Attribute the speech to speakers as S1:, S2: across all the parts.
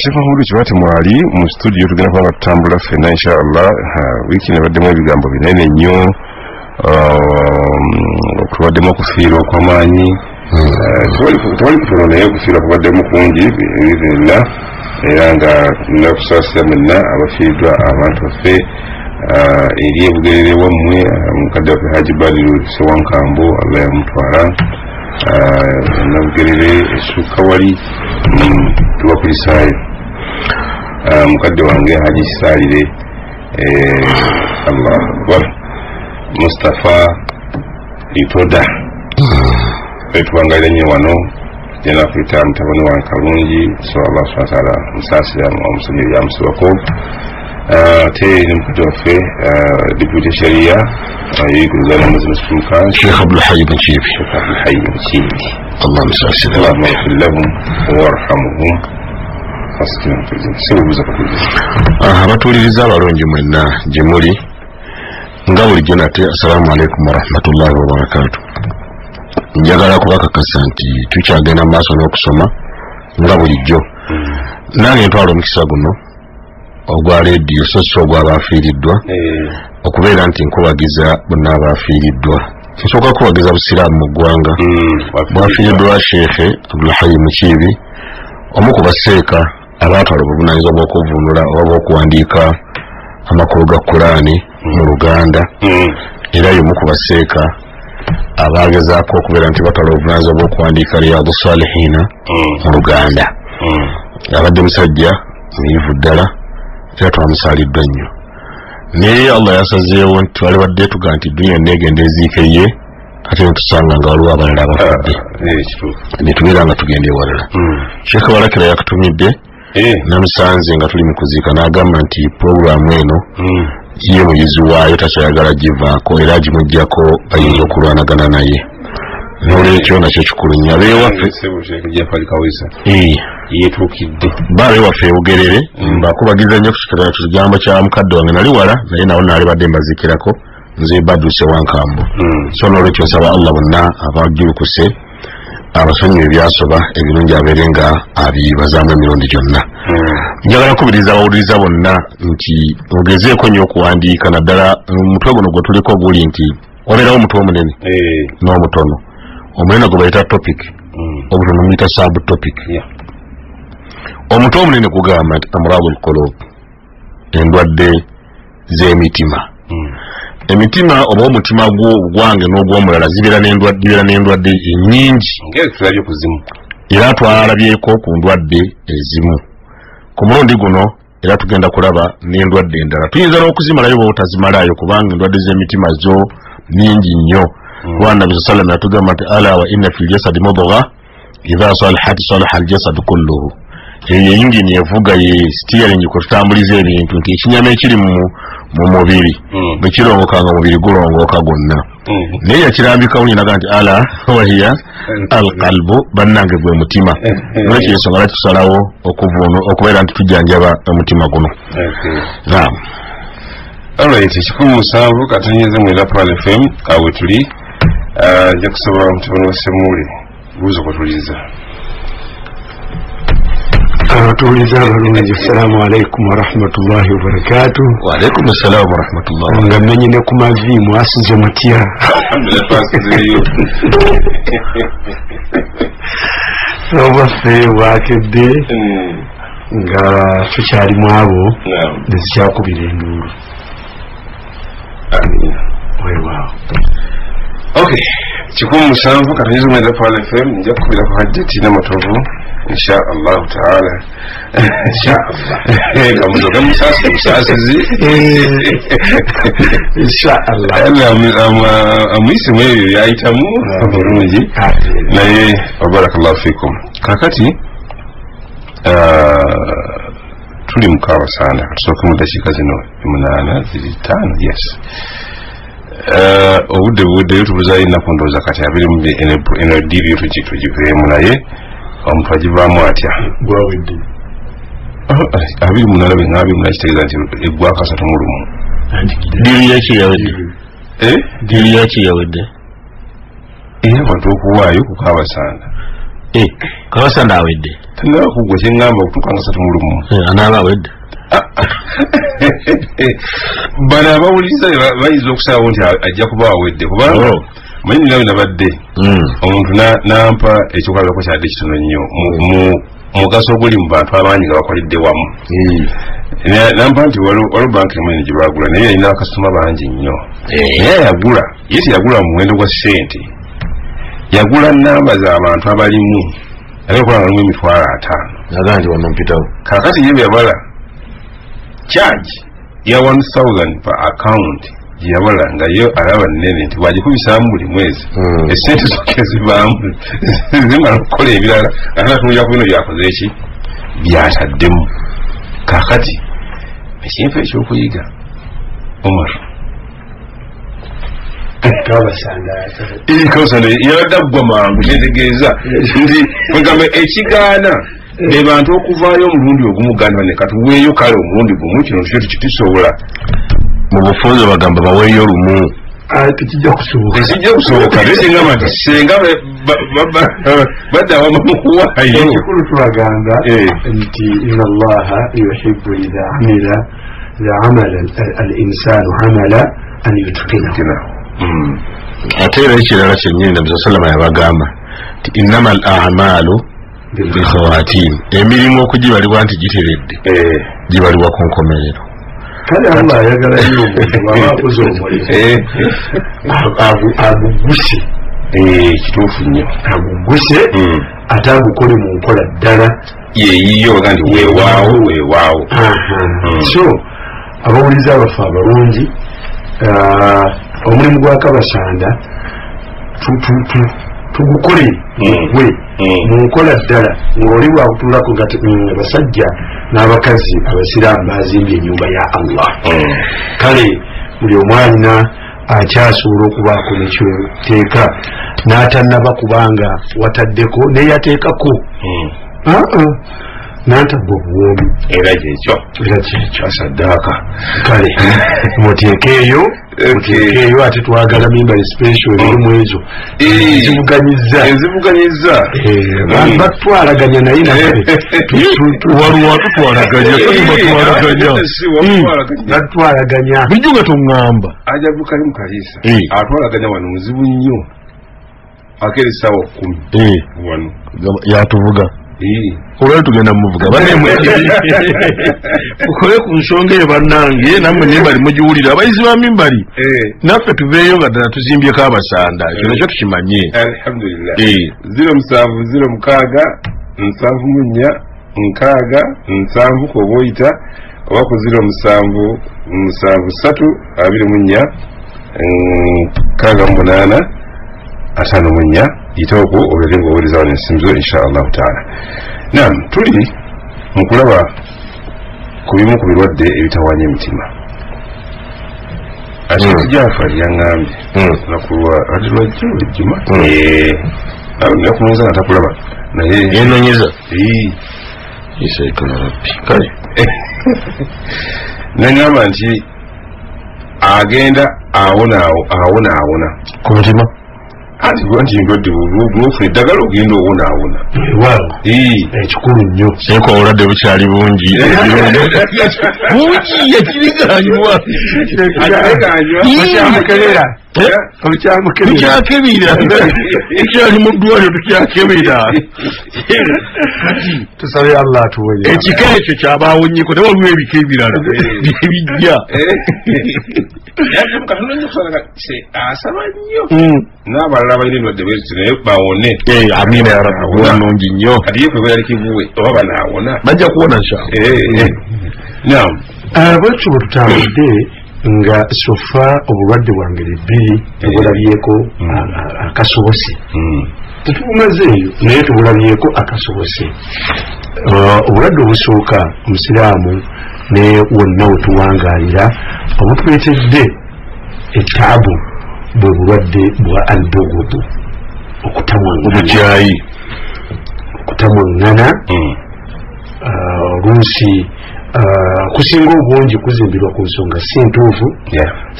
S1: Shefa Hulu Chibati Mwali mu studio tugenda kwa tutambula fena inshallah wiki nebaddemu ebigambo binene nnyo okubaddemu okufiirwa okw'amaanyi tewali kutono naye okufiirwa kubaddemu kungi biiznillah era nga nakusaasira mwenna abafiiriddwa abantu baffe eri ebugerere wammwe mukadde waffe Haji Baliru Sewankambo Allah yamutwala nabugerere esukka wali tubakulisaayo mukadde wange Haji Salire Allah akbar Mustafa Itoda etwangaire nnyo wano jena kwita mutabani wa kalungi so Allah subhanahu wa ta'ala musaasira omusajja yamusibako te ni mukadde waffe deputy sharia yigulana muzimisuka
S2: Sheikh Abdul Hayy bin Chibi
S1: Allah musaasira Allah yaghfir lahum warhamhum
S2: abatuliriza abalungi mwenna gye muli nga bulijjo nate assalamu alaikum warahmatullahi wabarakatuh. Njagala kubakakasa nti tukyagenda mu maaso n'okusoma nga bulijjo nange ntwala omukisa guno ogwa leediyo so si ogw'abafiiriddwa okubeera nti nkubagiza bonna abafiiriddwa. Nsooka kubagiza busiraamu mu ggwanga bwafiiriddwa Sheikh Abdul Hayy Mukiibi omu ku baseeka abaatwala obuvunaanyizibwa bw'okuvvuunula oba bw'okuwandiika amakulu ga Qur'ani mu Luganda era y'omu ku baseeka abagezaako okubeera nti batwala obuvunaanyizibwa bw'okuwandiika Riyadu Salihiina mu Luganda. Abadde musajja muyivu ddala era twamusaaliddwa nnyo naye Allah yasazeewo nti twali badde tuga nti dunya neegenda eziike ye ate netusanga nga waliwo abalala abafudde netubeera nga tugenda ewalala. Sheikh Barakira yakatumidde namusanze nga tuli mu kuziika n'agamba nti puroguramu eno ye muyizi waayo takyayagala givaako era agimuggyako bayinza okulwanagana naye n'olwekyo nakyo kikulu nnyo abeewaffe baabewaffe ebugerere mbakubagiza nnyo kukikerera kigambo kya mukadde wange nali wala naye nawo naali badde mbazikirako nze Badru Sewankambo so n'olwekyo nsaba Allah bonna abajulukuse abasonyiwe ebyasoba ebirungi abeere nga abibazaamu emirundi gyonna. Njagala kubiriza abawuliriza bonna nti ogezeeko nnyo okuwandiika naddala omutwe guno gwe tuliko guli nti wabeerawo omutwe omunene n'omutono. Omunene gwe bayita topic obutono muyita sub topic. Omutwe omunene kugamba nti amradul qulub endwadde z'emitima. Emitima oba omutima gwange n'ogw'omulala zibeera n'endwadde ennyingi era twalabyeko ku ndwadde ezimu ku mulundi guno era tugenda kulaba n'endwadde endala. Tuyinza n'okuzimalayo bwe butazimalayo kubanga endwadde z'emitima zo nnyingi nnyo. Nabi sallallahu alayhi yatugamba nti ala wa inna fil jasadi mudgha idha salahat salaha al jasadu kulluhu. Eyo yingini evuga ye steering ku tutambuliza ebintu nti ekinyama ekiri mu mubiri bwe kirongoka nga omubiri gulongoka gwonna. Naye yakirambika wulina nti ala wahiya alqalbu bannange gwe mutima. Lwekyo ensonga lwaki tusalawo okubeera nti tujjanjaba omutima guno.
S1: Alright, 17 katanyeze mu Lapal FM awe tuli nja kusaba mutabani wa Semuli buuza kutuliza.
S3: Abatuliza abalungi assalamu alaikum warahmatullahi wabarakatuh.
S2: Wa alaikum assalam warahmatullahi
S3: nga menyine ku mavi mwasize mutya obaffe bwakedde nga tukyalimu abo nezikyakubira enduulu. Weewaawo.
S1: Okay, 17 katanyeze mu Lapal FM nja kukubira ku hajjati n'amatovu insha Allah taala. Kamuzo kamusasizi
S3: insha Allah
S1: amwisi mweyo yayitamu bulungi naye barakallahu fikum. Kakati tuli mukawa sana tusoka mu dakika zino 8 ziri 5 yes obudde tubuzayo nakondoza kati abiri mu eno diri tugiveemu naye omuntu agivaamu atya
S3: gwawedde
S1: abiri munala bengabi munakitegeeza nti eggwaka 3 mu lumu
S2: diri yaki yawedde diri yaki yawedde
S1: abantu okuwaayo kukaabasanda
S2: kabasanda awedde
S1: tanaba kugwa kyengamba okutuuka nga 31
S2: anaaba awedde
S1: bano abawuliriza bayinza okusalawo nti ajja kuba awedde kubanga manyi ninawe nabadde omuntu nampa ekyokwalako kyadde kitono nnyo mugaso oguli mu bantu abangi nga bakoledde wamu nampa nti waliwo banka emwene gye bagula naye yalina bakasitoma bangi nnyo naye yagula ye teyagula mu muwendo gwa ssente yagula namba z'abantu abalimu naye okola nga limu 5,000
S2: nagaa nti wano mpitawo
S1: kakati ye byabala charge ya 1,000 per account yabala nga yo alaba nene nti wagikubisaamu buli mwezi esente zokka zibaamu zimala okukola ebirala anatunulira ku bino byakoze eki byataddemu kakati ekintu ekyokuyiga Omar kabasanda yabadde aggwa mangu kyetegeeza nti wegambe ekigaana be bantu okuvaayo omulundi ogumuganda ne katuweeyo kale omulundi gumu kino tukyo tukitusobola
S2: mu bufunze bagamba baweeyo lumu
S3: tekijja kusoboka
S1: nesingamba nti senga badde awama mukuwaayo
S3: ekikulu tubagamba nti inna allaha yuhibbu idha amala al insanu amala an yutqina
S2: ate era ekirala kyennyini nabi sallama yabagamba nti innama al a'malu bikhawatim emirimu okugibalibwa nti giteredde gibalibwa ku nkomerero
S3: kale Allah ayagala nnyo omuntu bw'aba akoze omulimu aguguse
S1: kituufu nnyo
S3: aguguse ate agukole mu nkola ddala
S1: yeeyiyo oga nti weewaawo
S3: so abawuliza abafe abalungi omulimu gwa Kabasanda tugukole gwe mu nkola ddala ng'oli bwakutulako nga basajja n'abakazi abasiraamu bazimbye ennyumba ya Allah kale buli omwalina akyasobola okubaako nekyoteeka n'atannaba kubanga wataddeko neyateekako n'antabwa obuwoomi
S1: era kyekyo asaddaaka
S3: kale muteekeeyo ate twagala mimbali special erimu ezo
S1: enzivuganyizza
S3: batwalaganya naye
S2: waliwo
S3: batwalaganya
S2: bijjo nga toŋŋamba
S1: ajabukali mukaliisa atwalaganya wano muzibu nnyo akera essaawa 10 wano
S2: yatuvuga olwali tugenda muvuga ukole ku nsonga eyo bannange nammwe mimbali mugiwulira abayizi ba mimbali naffe tuveeyo nga ddala tuzimbyeko Abasanda ekyo nakyo tukimanye
S1: alhamdulillah 0706 koba oyita oba ku 077324 yitawoko obulere ng'owuliriza wano ensinzizo inshaallahu taala. Naam, tuli mu kulaba ku bimu ku birwadde ebitawaanya emitima. Ate Jaafar yaŋŋambye nakulwa ate lwajjo ejjuma nakunoonyeza nga takulaba naye
S2: yenoonyeza
S1: kale naŋŋamba nti agenda awona
S2: ku mutima
S1: anti ndwadde bwofuna eddagala ogenda owonaawona
S3: ekikulu nnyo
S2: seeko obulwadde bukyali bungi bungi yakiriganywa tukyakebera ekyali mu ddwaliro tukyakebera
S3: tusabe Allah atuwenye
S2: ekika ekyo kyabawonyeko te waliwo ebika ebirala byebijja
S1: asaba nnyo n'abalala balina endwadde bweziti naye bawone
S2: amina ya rabbi wanungi nnyo
S1: kati ye kweba yalikivuwe oba banaawona
S2: bajja kuwona nshallah
S3: bwekyo bwe tutambudde nga sofa obulwadde bwa ngeri bbiri tubulabyeko akasobose tetubumazeeyo naye tubulabyeko akasobose obulwadde obusooka omusiraamu ne wonna wetuwangaalira obutwetedde ettaabu bwe bulwadde bwa albogobu okutamwaŋŋana oluusi kusinga obungi kuzimbirwa ku nsonga si ntuufu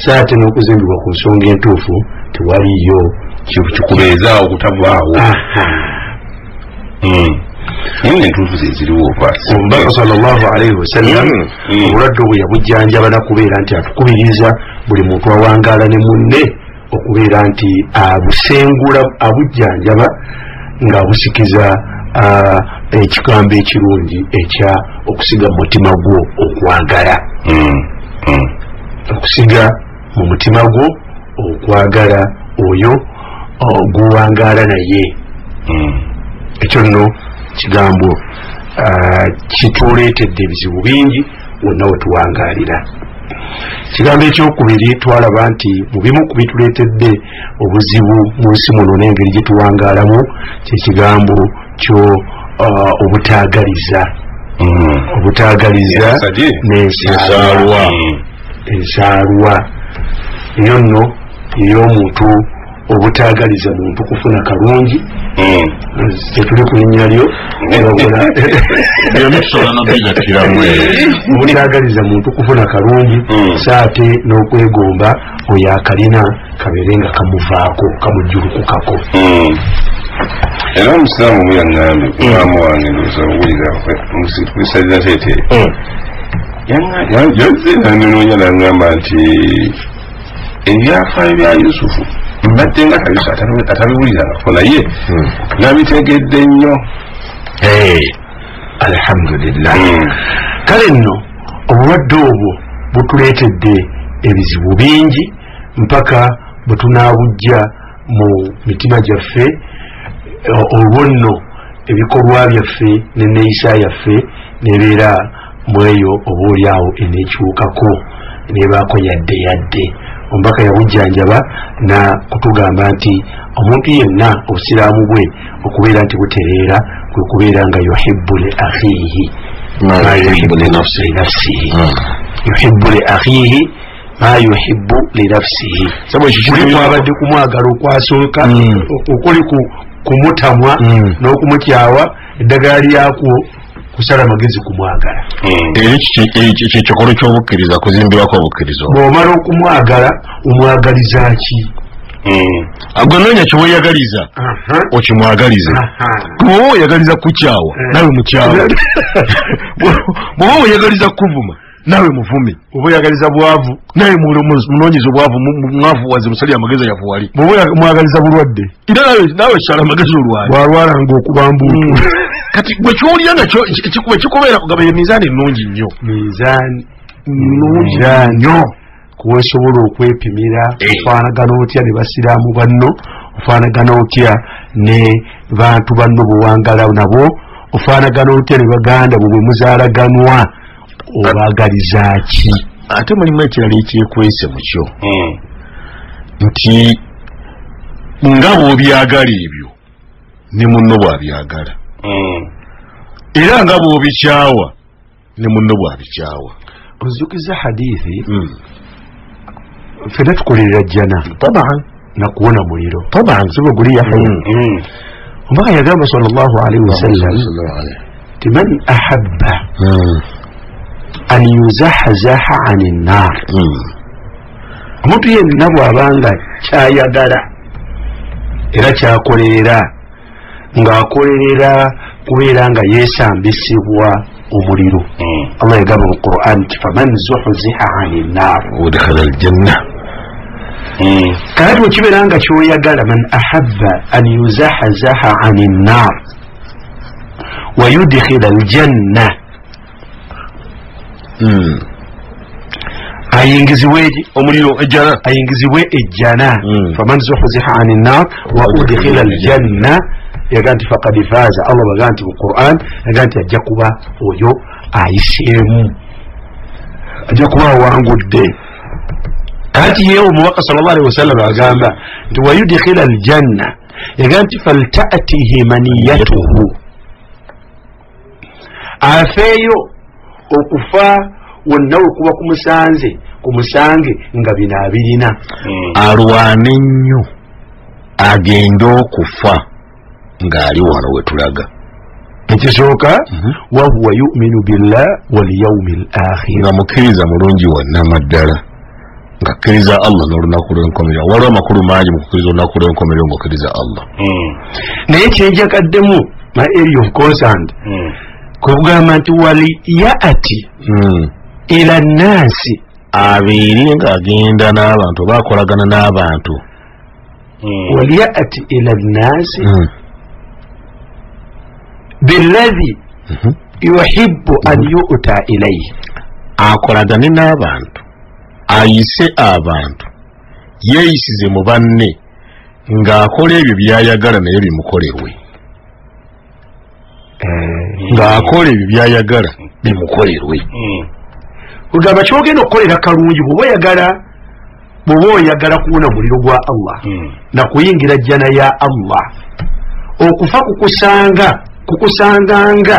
S3: saate n'okuzimbirwa ku nsonga entuufu tewaliyo
S1: kikubeezaawo okutavaawo entuufu zeziriwo
S3: omubaka sallallahu alaihi wasallam obulwadde obwo yabujjanjaba nakubeera nti atukubiriza buli muntu awangaala ne munne okubeera nti abusengula abujjanjaba ng'abusikiza ekigambo ekirungi ekya okusiga mu mutima gwo okwagala okusiga mu mutima gwo okwagala oyo guwangaala naye ekyo nno kigambo kituleetedde ebizibu bingi wonna wetuwangaalira. Kigambo ekyokubiri twalaba nti mu bimu ku bituleetedde obuzibu mu nsi muno n'engeri gye tuwangaalamu kyekigambo kyo obutaagaliza n'ensaalwa eyo nno ey'omuntu obutaagaliza muntu kufuna kalungi tetuli ku linnya lyo obutaagaliza muntu kufuna kalungi saate n'okwegomba oyo akalina kabeere nga kamuvaako kamujjulukukako.
S1: era omusiraamu muyaŋŋambye mulamu wange ndoza owulira kusalira teete yazze nanonoonya naŋŋamba nti ebyafaayo bya Yusufu mbadde nga kabisa atabiwulirangako naye nabitegedde nnyo.
S3: Alhamdulillah. Kale nno obulwadde obwo butuleetedde ebizibu bingi mpaka bwe tunaabujja mu mitima gyaffe. Olwo nno ebikolwa byaffe n'enneeyisa yaffe nebeera mu eyo obaolyawo eneekyukako nebaako yadde omubaka yabujjanjaba na kutugamba nti omuntu yenna obusiraamu bwe okubeera nti butereera kwe kubeera nga yuhibbu li akhihi ma yuhibbu li nafsihi yuhibbu li akhihi ma yuhibbu li nafsihi. Kuli kwabadde kumwagala okwasooka okuli kumutamwa n'okumukyawa eddagala lyakwo kusala magezi kumwagala.
S2: Kyekikolo ky'obukkiriza kuzimbirwako obukkiriza.
S3: Bw'omala okumwagala omwagaliza ki?
S2: Agonoonya kyeweyagaliza okimwagalize. Bw'oba oyagaliza kukyawa nawe mukyawa. Bw'oba oyagaliza kuvuma nawe muvumi.
S3: Bw'oba oyagaliza bwavu
S2: nawe munoonyeza obwavu mwavuwaze musali amagezi yavuwali.
S3: Bw'oba mwagaliza bulwadde
S2: era nawe kyala amagezi olwali
S3: bwalwalanga okuba mbuutu.
S2: Kati gwe kyolya nakyo ekikubeera kugaba ye mizaani nnungi nnyo.
S3: Mizaani nnyo kuwesobola okwepimira ofaanagana otya ne basiraamu banno, ofaanagana otya ne bantu banno buwangala nabo, ofaanagana otya ne baganda bwe muzaalaganwa, obagaliza ki?
S2: Ate mulimu ekirala ekyekwese mu kyo nti nga bw'obyagala ebyo ne munno bw'abyagala era nga bw'obikyawa ne munno bw'abikyawa.
S3: Ozukiza hadithi fena tukolerera jjana nakuwona muliro siba guli yahya omubaka yagamba sallallahu alaihi wasallam ti man ahabba an yuzahazaha ani nnar, omuntu yenna bw'abanga kyayagala era kyakolerera ng'akolerera kubeera nga yeesambisibwa omuliro. Allah yagamba mu Qur'an nti faman zuhziha ani nnar
S2: udkhala aljanna.
S3: Kati wekibeera nga kyoyagala man ahabba an yuzahazaha ani nnar wa yudkhila aljanna ayingizibwe omuliro ejjana, ayingizibwe ejjana. Faman zuhziha ani nnar wa udkhila aljanna yaga nti faqad faaza. Allah baga nti mu Qur'an yaga nti ajja kuba oyo ayiseemu, ajja kuba awangudde. Kati ye omubaka sallallahu alaihi wasallam agamba nti wayudkhila aljanna yaga nti falta'tihi maniyatuhu, afeeyo okufa wonna wekuba kumusange nga bino abirina.
S2: Alwane nnyo agende okufa ng'ali wano wetulaga.
S3: Ekisooka wahuwa yu'minu billah wal yawmil akhir,
S2: nga mukkiriza mulungi wannamaddala, nga akkiriza Allah n'olunaku lw'enkomerero. Waliwo amakulu mangi mu kukkiriza olunaku lw'enkomerero ng'okkiriza Allah.
S3: Naye kyenjagaddemu my area of concerned kugamba nti wali yaati ila nnasi
S2: abeere ng'agenda n'abantu bakolagana n'abantu
S3: wali yaati ila nnasi billadhi yuhibbu an yu'ta ilayhi
S2: akolagane n'abantu ayise abantu yeeyisize mu banne ng'akola ebyo byayagala naye bimukolerwe ng'akola ebyo byayagala bimukolerwe
S3: kugamba kyogenda okukolera kalungi bw'oba oyagala kuwona muliro gwa Allah na kuyingira jjana ya Allah okufa kukusanganga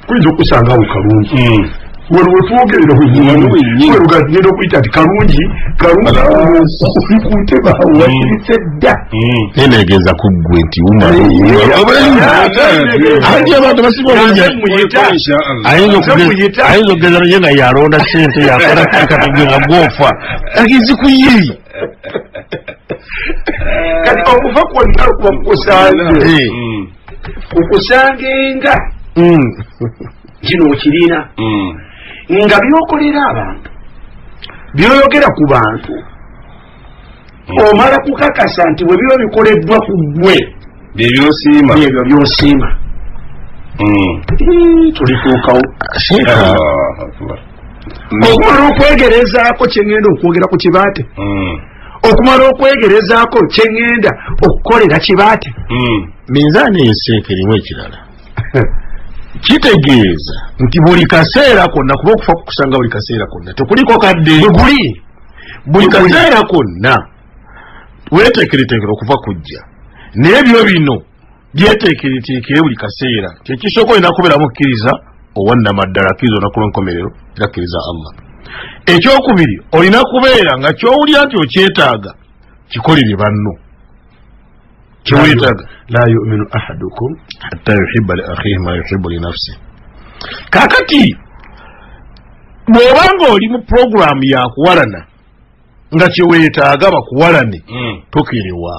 S3: kuyinza okusangawo kalungi waliwo twogerera werugenda okuyita nti kalungi olikuntebaawo wakiritse dda
S2: neneegeza ku ggwe nti ati abantu basiba ayinza okugeza naye nga yalonda sente yakola katege nga gwofa agezi ku ye
S3: kati okufa kwonna kuba kukusange kukusangenga kino okirina nga byokolera abantu byoyogera ku bantu omala kukakasa nti bwe biba bikoleddwa ku ggwe byebyo byosiima tulituukawo okumala okwegerezaako kyengenda okwogera ku kibaate okumala okwegerezaako kyengenda okukolera kibaate
S2: minzaani eyeseeka erimu ekirala kitegeeza nti buli kaseera konna kuba okufa kukusanga buli kaseera konna tekuliko kadde buli kaseera konna weteekereteekera okuva kujja naye byo bino byeteekereteekere buli kaseera kyekisooka olina kubeeramu kkiriza owannamaddala kkiriza olunaku lw'enkomerero era kkiriza Allah ekyokubiri olina kubeera nga kyowulira nti okyetaaga kikolere banno kiwetaaga
S3: la yu'minu ahadukum
S2: hatta yuhibba li akhihi ma yuhibbu li nafsihi kakati bw'obanga oli mu puroguramu ya kuwalana nga kyewetaaga bakuwalane tokerewa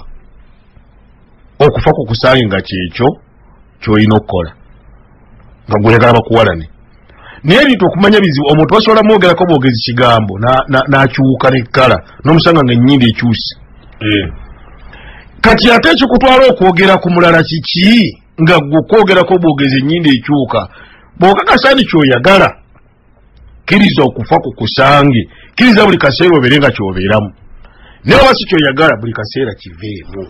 S2: okufa kukusange nga kyekyo kyolina okukola nga gweyagala bakuwalane naye ebintu okumanya bizibu omuntu basobola mwogerako bwogezi kigambo n'akyuka nekkala n'omusanga nga ennyindi ekyusi kati ate ekikutwala okwogera ku mulala kiki nga gwe okwogerako bwogezi ennyindi ekyuka bw'okakasa ni kyoyagala kkiriza okufa kukusange kkiriza buli kaseera obeere nga kyobeeramu naye oba si kyoyagala buli kaseera kiveemu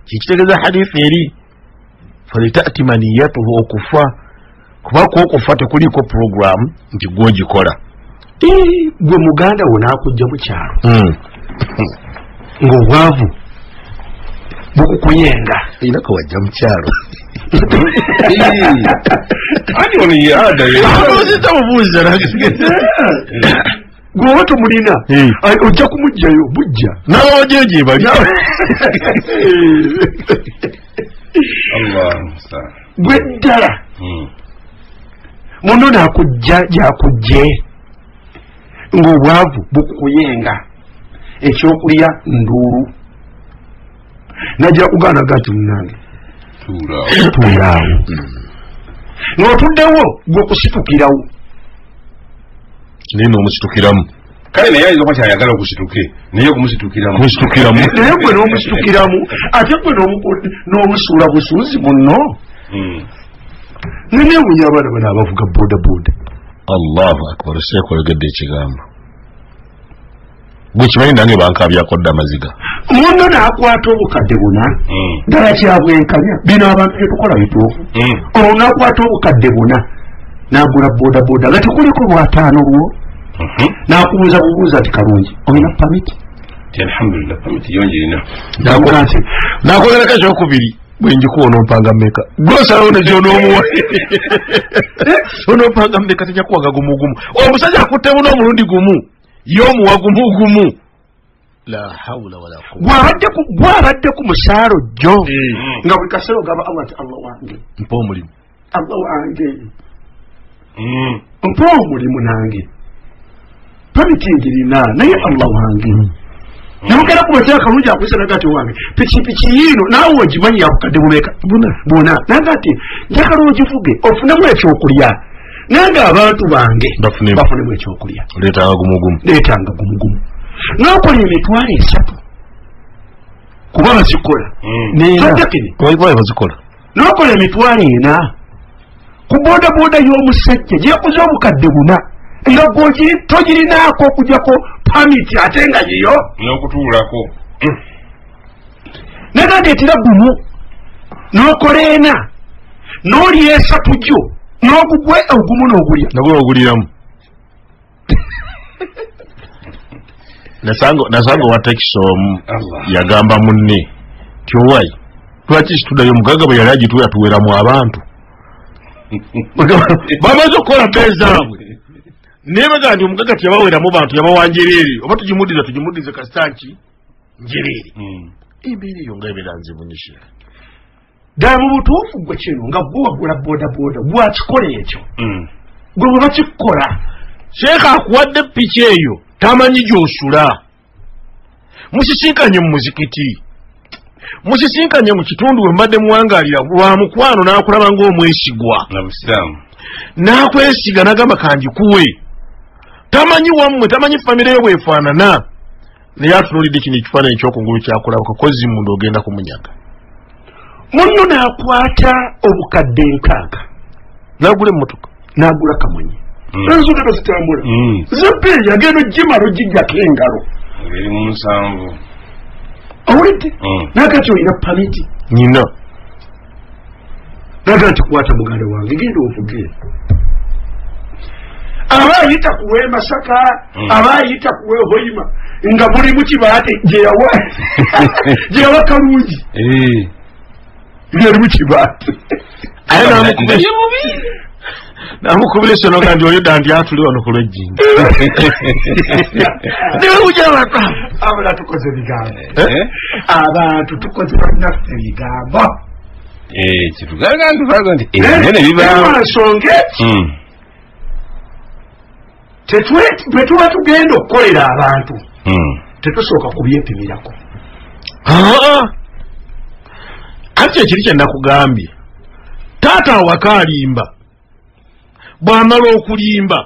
S2: kikitegeeza hadithi eri falitaati maniyatuhu okufa kuba kwokufa tekuliiko puroguramu nti gwogikola
S3: gwe muganda wo naakujja mu kyalo ng'obwavu bukukuyenga
S2: era ko wajja mu kyalo
S1: ani ono yaada
S2: ozitamubuuza
S3: gweoba tomulina ojja kumugjayo bujja
S2: n'abawajeje bali
S3: gwe ddala muno naakujja gyakujje ng'obwavu bukukuyenga ekyokulya nduulu najja kugaanaga nti munange tuulaawo ng'otuddewo gwe okusitukirawo
S2: naye n'omusitukiramu
S1: kale naye ayinza okuba kyayagala okusituke naye okumusitukiramu
S3: naye gwe n'omusitukiramu ate gwe n'omusuula busuuzi muno nenewunya abaana bano abavuga bodaboda
S2: allahu akbar seekolegedde ekigambo gwe kimanyi nange bankabyakodde amaziga
S3: muno naakwata obukadde buna ddala kyabwenkanya bino abantu byetukola bituufu olwo naakwata obukadde buna naagula bodaboda nga tekuliko lwataano lwo naakubuuza bubuuza nti kalungi olina pamiti
S1: alhamdulillah pamiti yonjirina
S2: naakogerako ekyokubiri bwenjikuwa onompanga mmeka gwosalawo nekyonoomuwa onompanga mmeka tejja kuwaga gumugumu omusajja akutte buno omulundi gumu y'omuwa gumugumu la hawla wala quwwata
S3: gwabadde ku musaalo jjo nga buli kaseera ogamba Allah nti Allah wange
S2: mpa omulimu
S3: Allah wange mpa omulimu nange pamiti njirina naye Allah wange namugera ku matya kalungi akwisa nagati wange pikipiki yino naawe ogimanyi yakukadde bumeka buna nagati njagala ogivuge ofunemu ekyokulya nange abantu bange bafunemu ekyokulya leetanga gumugumu nokola emitwalo 3 kuba bazikola nokola emitwalo 4 ku bodaboda y'omusajja gyekoze obukadde 4 era togirinaako okujjako pamiti ate nga yiyo
S1: n'okutuulako
S3: nagandeetera gumu n'okola 4 n'olya 3 gyo n'ogugwe ogumu n'ogulya
S2: nagwe oguliramu nasango wa tekisi omu yagamba munne tyowai lwaki situdayo omugaga bwe yali agituula tuweramu abantu bamaze okukola bezaabwe naye bagaa nti omugaga teyabaweramu bantu yabawa njereere oba tugimudize kasitanki njereere embeera eyo nga ebeera nzibunyisira
S3: ddala mu butuufu gwe kino nga gwe wagula bodaboda bwakikola ekyo gwe bwe bakikola
S2: sheekha akuwadde piki eyo tamanyi gy'osula musisinkanye mu muzikiti musisinkanye mu kitundu bwe mbadde muwangaalira lwa mukwano n'akulaba ng'omwesigwa n'akwesiga n'agamba kanjikuwe tamanyi wammwe tamanyi famire yo bwefaanana naye atunuulidde kino ekifaananyi ekyokungulu kyakulaba kakozi mundu ogenda kumunyaga munno n'akwata obukadde 6 n'agula emmotoka n'agula kamunye enzuuka tozitambula zebbeeyi agenda ogimala ogijjako engalo
S1: eri mu 7
S3: awulidde nagati olina pamiti
S2: nyina
S3: naga nti kwata muganda wange genda ovuge aba ayita kuwe Masaka aba ayita kuwe Hoima nga buli mu kibaate gyeyawa kalungi ngeri mu kibaate namukubira esono nga ndi oyo dandi atuli wano ku lwejjinja niwe ujabaka abala tukoze bigambo abantu tukoze bannaffe bigambo
S1: kitugaga nti ene
S3: bibansonga eki bwe tuba tugenda okukolera abantu tetusooka kubyepimirako ati ekiri kyennakugambye taata awaka alimba bw'amala okulimba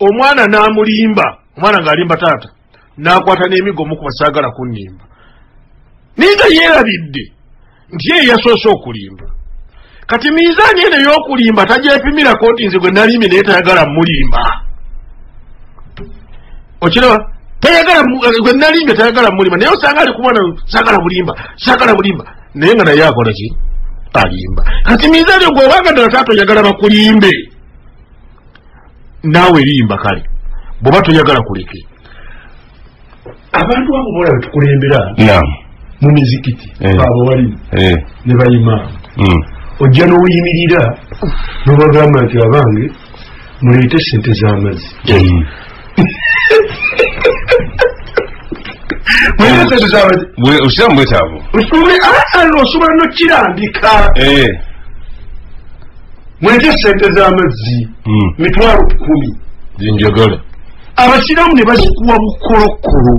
S3: omwana n'amulimba omwana ng'alimba taata n'akwata n'emigomo ku basaagala kunnimba naye nga yeerabidde nti ye yasoose okulimba kati miizaani eno ey'okulimba tagyepimira nti nze gwe nalimye naye tayagala mulimba okiraba gwe nalimye tayagala mulimba naye osanga ali ku mwana saagala mulimba naye nga naye akola ki alimba kati miizaani gwe obanga ddala taata oyagala bakulimbe naawe limba kale bw'oba toyagala kuleke abantu abo bola betukulembera mu mizikiti abawalimu ne bayimaamu ojja n'oyimirira n'obagamba nti abange muleete sente z'amazzi
S1: osiramu bwetaavu
S3: osobola nokirambika mwete sente z'amazzi mitwalo 10
S2: zinjagala
S3: abasiraamu ne bazikuwa bukolokolo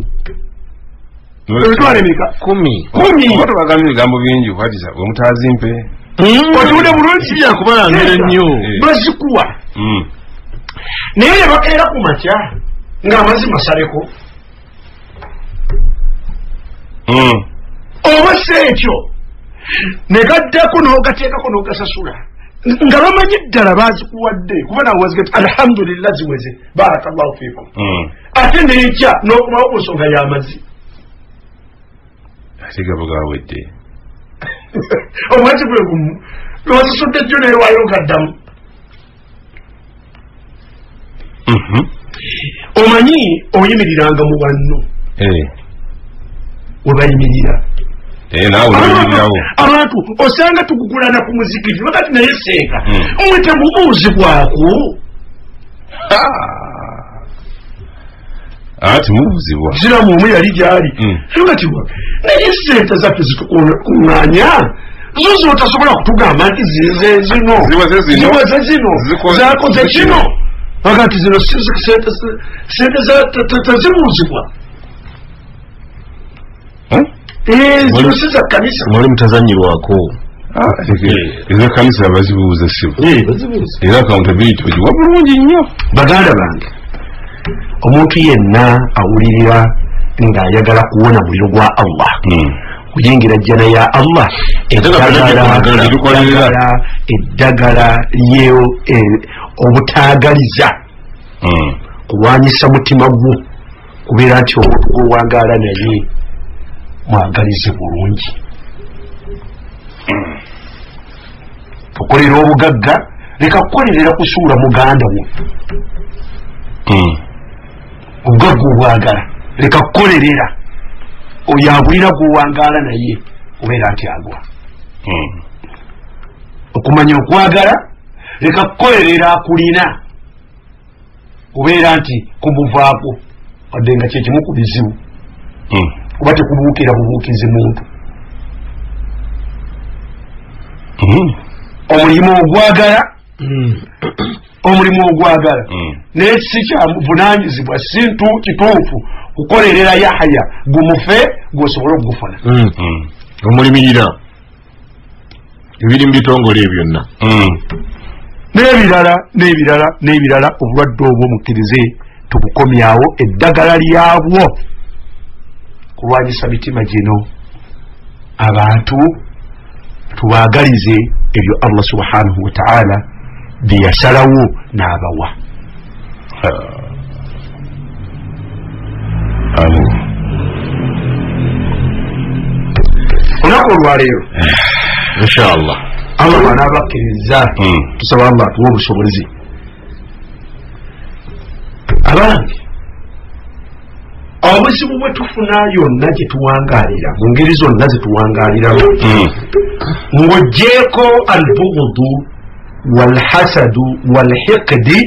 S3: emitwalo emeka 10
S1: tubagambye ebigambo bingi kwatiza bwemutazimpe
S3: otuwudde bulungi byakubalangira nnyo bazikuwa naye ne bakeera ku makya ng'amazzi masaleko oba si ekyo ne gaddako n'ogateekako n'ogasasula nga bamanyi ddala bazikuwadde kuba nawe wazigati alhamdulillah ziweze barakallahu fiikum ate nenkya n'okumawo ku nsonga y'amazzi
S1: ate gabo gawedde
S3: omwezi bwe gumu lwazisudde jjo neewaayo gaddamu omanyi oyimiriranga mu banno we bayimirira abantu osanga tugugulana ku muzikiti wakati naye seeka mwe temubuuzibwako
S1: timubuuzibwa
S3: siramu omu yali gyali nga tiwa naye sente zaffe zitukuŋŋaanya zo zotasobola kutugamba nti zize zino ziweze zino zakoze kino wakati zino sente tezibuuzibwa zino za kanisa
S2: mwali mutazanyirwako
S1: ezo kanisa bazibuuza sibo era accountability ogiwa bulungi nnyo
S3: baganda bange omuntu yenna awulirira ng'ayagala kuwona muliro gwa Allah kuyingira jjana ya Allah eddagala yeyo obutaagaliza kulwanyisa mutima gwo kubeera nti omuntu gwowangaala naye mwagalize bulungi okolera obugagga leka kukolerera kusuula muganda wo obugagga obwagala leka kukolerera oyo abulira gwowangaala naye obeera nti agwa okumanya okwagala leka kukolerera akulina obeera nti kumuvaako wadde nga kyekimu ku bizibu oba tekubuukira bubuukizi muntu omulimu ogwagala naye si kyavunanyizibwa si kituufu kukolerera Yahya gumufe gwosobole okugufuna
S2: omulimirira ebiri mu bitongole byonna
S3: n'ebirala obulwadde obwo mukkirize tubukomyawo eddagala lyabwo kulwanyisa mitima gino abantu tubaagalize ebyo Allah subhanahu wa ta'ala byeyasalawo n'abawa olunaku olwaleero
S2: inshallah
S3: Allah banabakkiriza tusaba Allah atuwe obusobozi abange obuzibu bwe tufuna yonna gye tuwangaalira mu ngeri zonna ze tuwangaaliramu ng'oggyeko albughdu walhasadu walhiqdi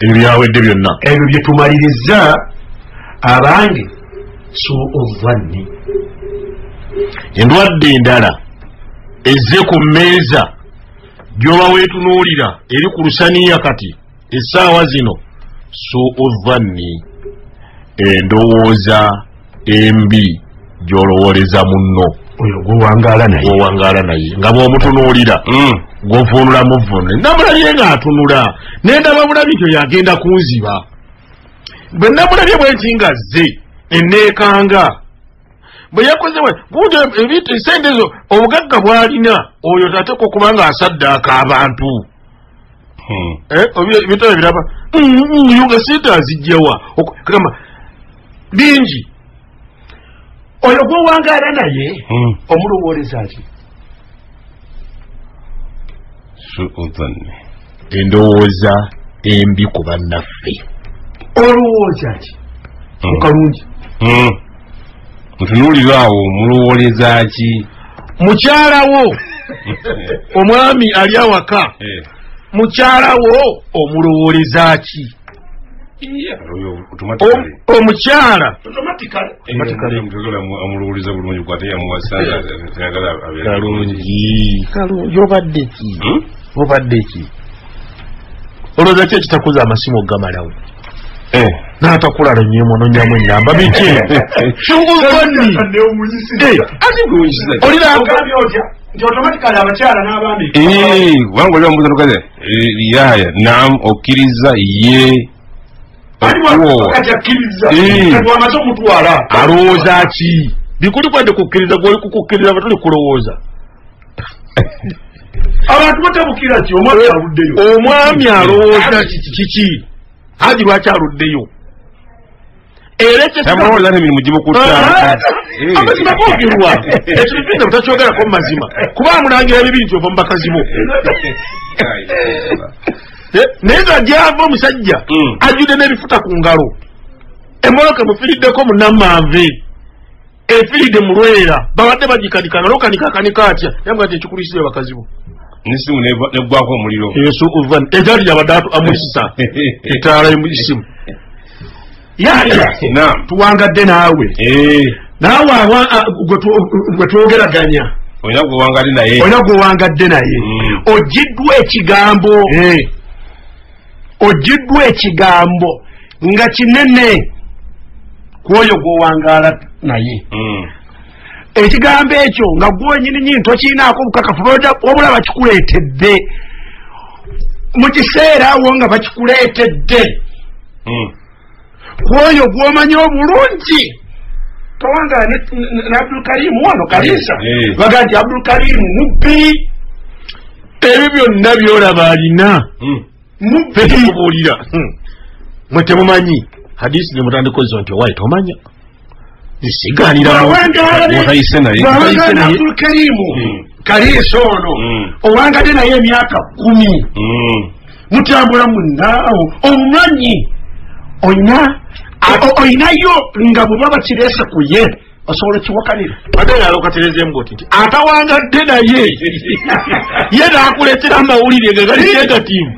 S2: ebyo byawedde byonna
S3: ebyo bye tumaliriza abange suu dhanni
S2: endwadde endala ezze ku mmeeza gy'oba weetunuulira eri ku lusaniya kati essaawa zino suu dhanni endowooza embi gy'olowooleza munno
S3: oyo gwowangaala naye
S2: nga bw'omutunuulira gwovuunula muvunne namulabye ng'atunula nendaba bulabi nti oyo agenda kunziba bwe namulabye bwenti nga zze enneekanga bwe yakoze guudo ebintu sente ezo obugagga bw'alina oyo tateekwa okuba nga asaddaaka abantu ebintu ebiraba yo nga sente azijjawa kagamba bingi oyo gwowangaala naye omulowooleza ki endowooza embi ku bannaffe olowooza ki mukalungi
S1: mutunuulirwawo omulowooleza ki
S2: mukyalawo omwami ali awaka mukyalawo omulowooleza ki omukyala
S1: amulowoleza bulungi kwate
S2: yamuwasalungi obadde ki olowooza ki ekitakuza amasimu ogamalawo n'atakulala nyemononyamu enamba biki
S1: wange oli omubuuza tukaze Yahya naam okkiriza ye
S2: alowooza ki bikuli kwadde kukkiriza gwoli kukukkiriza batuli kulowooza
S3: abantu batabukira ki
S2: omwami alowooza kiki haji lwaki aluddeyo era amazima googerwa ekyo bipinda butakyogerako mu mazima kuba amulangira bibi nti ova mu bakazi bo naye nga gyava omusajja ajjudde n'ebifuta ku ngalo emmoloka mufiriddeko munammanve efiridde mulwera babadde bagikanika nga lokanika akanika atya yambga ti ekikulisire bakazi bo
S1: n'essimu neggwako omuliro
S2: yesu uvan egyali yabadde amulisisa etaala y'esimu Yahya tuwangadde naawe gwe twogeraganya
S1: olina
S3: gwewangadde naye ogiddwa ekigambo nga kinene kwoyo gwowangaala naye ekigambo ekyo nga gwenyini nyini tokiinaako bukakafu wabula bakikuleetedde mu kiseera awo nga bakikuleetedde kwoyo gwomanyi obulungi towanga ne Abdulkarimu wano Kalisa baga nti Abdulkarimu mubbi ebyo byonna byolaba alina mubbi tekubuulira mwe temumanyi hadisi ne mutandikozo nti owaye tomanya isiganira
S1: mutayise naye
S3: Abdulkarimu Kalisa ono owangadde naye emyaka 10 mutambula munaawo omumanyi oyinayo nga bwe baba kirese ku ye osobola kiwakanira ate yalokatereza emboti nti atawangadde naye ye naakuleetera amawulire ge gali negativu